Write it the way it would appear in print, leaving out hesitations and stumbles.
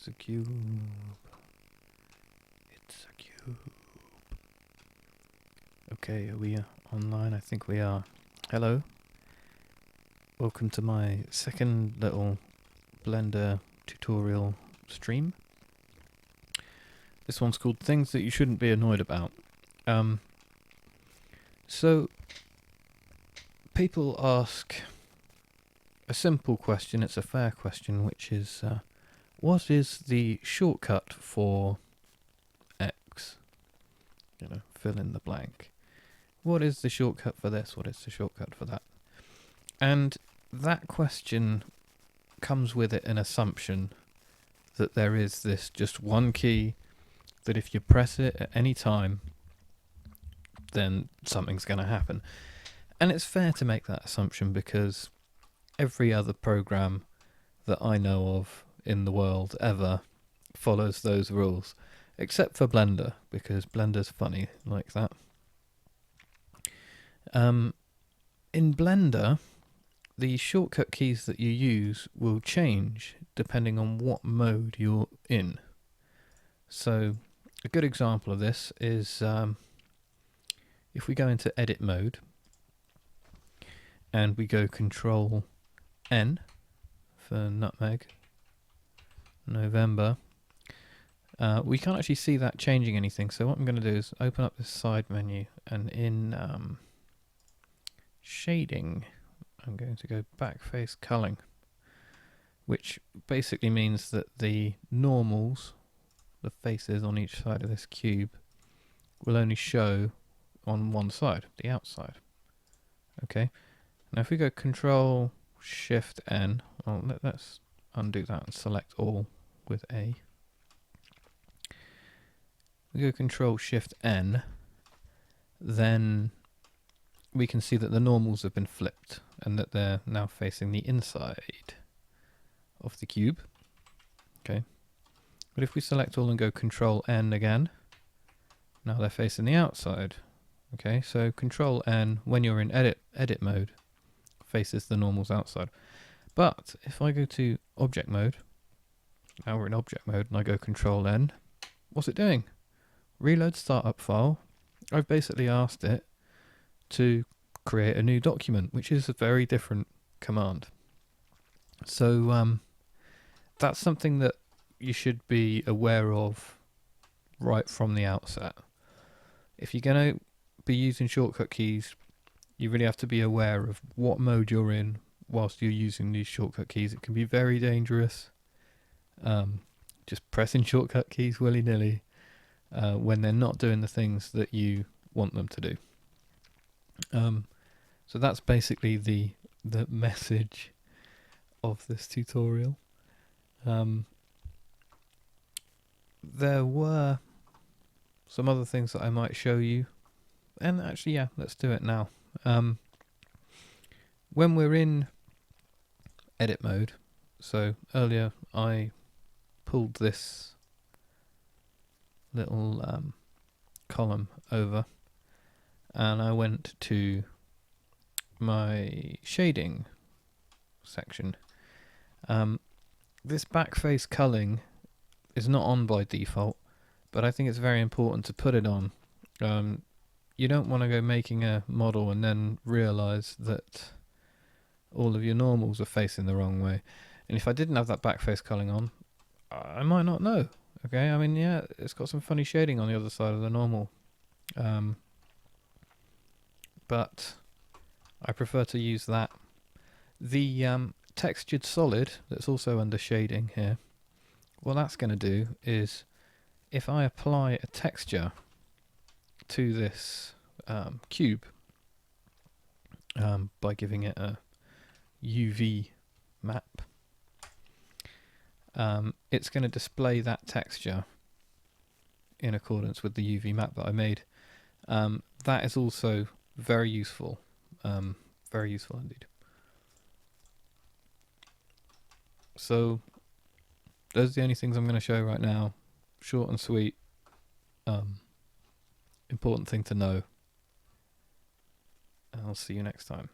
It's a cube. It's a cube. Okay, are we online? I think we are. Hello. Welcome to my second little Blender tutorial stream. This one's called Things That You Shouldn't Be Annoyed About. So, people ask a simple question, it's a fair question, which is, what is the shortcut for X? You know, fill in the blank. What is the shortcut for this? What is the shortcut for that? And that question comes with it an assumption that there is this just one key that if you press it at any time, then something's going to happen. And it's fair to make that assumption because every other program that I know of in the world ever follows those rules, except for Blender, because Blender's funny like that. In Blender, the shortcut keys that you use will change depending on what mode you're in. So a good example of this is if we go into edit mode and we go Control N for nutmeg, November, we can't actually see that changing anything. So what I'm going to do is open up this side menu, and in shading I'm going to go backface culling, which basically means that the normals, the faces on each side of this cube, will only show on one side, the outside. Okay, now if we go Control Shift N, well, let's undo that and select all with A. We go Control Shift N, then we can see that the normals have been flipped and that they're now facing the inside of the cube. Okay, but if we select all and go Control N again, now they're facing the outside. Okay, so Control N when you're in edit mode faces the normals outside. But if I go to object mode, now we're in object mode, and I go Control N, what's it doing? Reload startup file. I've basically asked it to create a new document, which is a very different command. So that's something that you should be aware of right from the outset. If you're going to be using shortcut keys, you really have to be aware of what mode you're in whilst you're using these shortcut keys. It can be very dangerous, just pressing shortcut keys willy-nilly when they're not doing the things that you want them to do. So that's basically the message of this tutorial. There were some other things that I might show you, and actually yeah, let's do it now. When we're in edit mode, so earlier I pulled this little column over and I went to my shading section. This backface culling is not on by default, but I think it's very important to put it on. You don't want to go making a model and then realize that all of your normals are facing the wrong way. And if I didn't have that backface culling on, I might not know. Okay, I mean, yeah, it's got some funny shading on the other side of the normal. But I prefer to use that. The textured solid that's also under shading here, what that's going to do is if I apply a texture to this cube by giving it a UV map, it's going to display that texture in accordance with the UV map that I made. That is also very useful indeed. So those are the only things I'm going to show right now. Short and sweet. Important thing to know. And I'll see you next time.